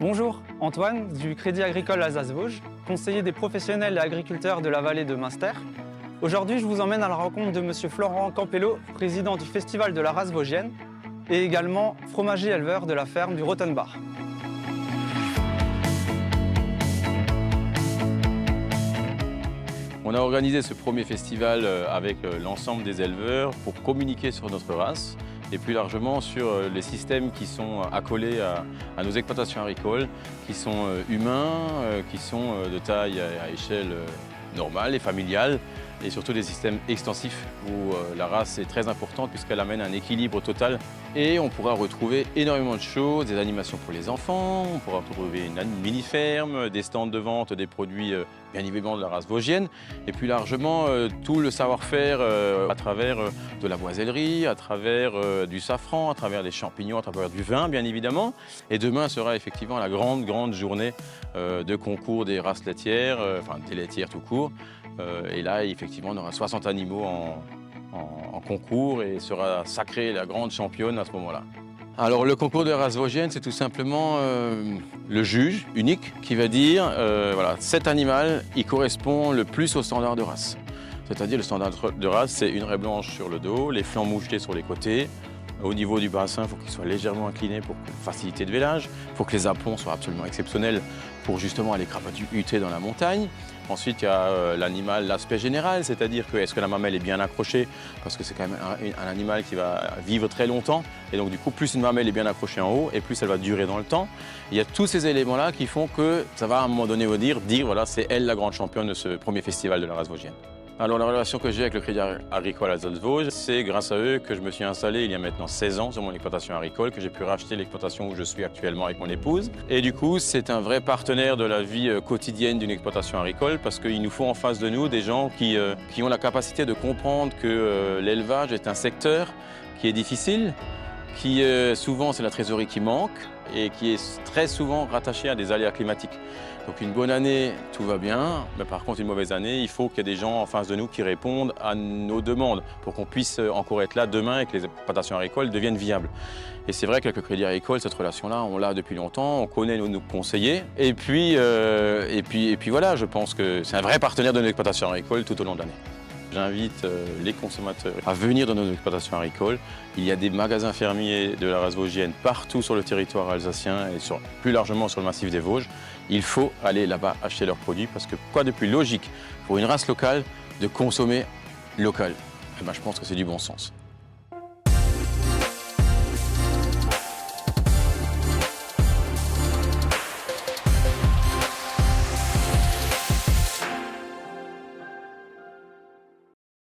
Bonjour, Antoine du Crédit Agricole Alsace-Vosges, conseiller des professionnels et agriculteurs de la vallée de Münster. Aujourd'hui, je vous emmène à la rencontre de Monsieur Florent Campello, président du Festival de la race vosgienne et également fromager éleveur de la ferme du Rothenbach. On a organisé ce premier festival avec l'ensemble des éleveurs pour communiquer sur notre race et plus largement sur les systèmes qui sont accolés à nos exploitations agricoles, qui sont humains, qui sont de taille à échelle normale et familiale, et surtout des systèmes extensifs où la race est très importante puisqu'elle amène un équilibre total. Et on pourra retrouver énormément de choses, des animations pour les enfants, on pourra retrouver une mini-ferme, des stands de vente, des produits bien évidemment de la race vosgienne, et plus largement tout le savoir-faire à travers de la boisellerie, à travers du safran, à travers des champignons, à travers du vin bien évidemment. Et demain sera effectivement la grande journée de concours des races laitières, enfin des laitières tout court. Et là, effectivement, on aura 60 animaux en concours et sera sacrée la grande championne à ce moment-là. Alors, le concours de race vosgienne, c'est tout simplement le juge unique qui va dire voilà, cet animal, il correspond le plus au standard de race. C'est-à-dire, le standard de race, c'est une raie blanche sur le dos, les flancs mouchetés sur les côtés. Au niveau du bassin, il faut qu'il soit légèrement incliné pour faciliter le vélage. Il faut que les aplombs soient absolument exceptionnels pour justement aller huter dans la montagne. Ensuite, il y a l'animal, l'aspect général, c'est-à-dire que est-ce que la mamelle est bien accrochée, parce que c'est quand même un animal qui va vivre très longtemps. Et donc du coup, plus une mamelle est bien accrochée en haut, et plus elle va durer dans le temps. Il y a tous ces éléments-là qui font que ça va à un moment donné dire voilà, c'est elle la grande championne de ce premier festival de la race vosgienne. Alors la relation que j'ai avec le Crédit Agricole Alsace-Vosges, c'est grâce à eux que je me suis installé il y a maintenant 16 ans sur mon exploitation agricole, que j'ai pu racheter l'exploitation où je suis actuellement avec mon épouse. Et du coup, c'est un vrai partenaire de la vie quotidienne d'une exploitation agricole parce qu'il nous faut en face de nous des gens qui ont la capacité de comprendre que l'élevage est un secteur qui est difficile, qui souvent c'est la trésorerie qui manque et qui est très souvent rattaché à des aléas climatiques. Donc une bonne année, tout va bien, mais par contre une mauvaise année, il faut qu'il y ait des gens en face de nous qui répondent à nos demandes pour qu'on puisse encore être là demain et que les exploitations agricoles deviennent viables. Et c'est vrai qu'avec le Crédit Agricole, cette relation-là, on l'a depuis longtemps, on connaît nos conseillers. Et puis voilà, je pense que c'est un vrai partenaire de nos exploitations agricoles tout au long de l'année. J'invite les consommateurs à venir dans nos exploitations agricoles. Il y a des magasins fermiers de la race vosgienne partout sur le territoire alsacien et plus largement sur le massif des Vosges. Il faut aller là-bas acheter leurs produits parce que quoi de plus logique pour une race locale de consommer local? Eh ben, je pense que c'est du bon sens.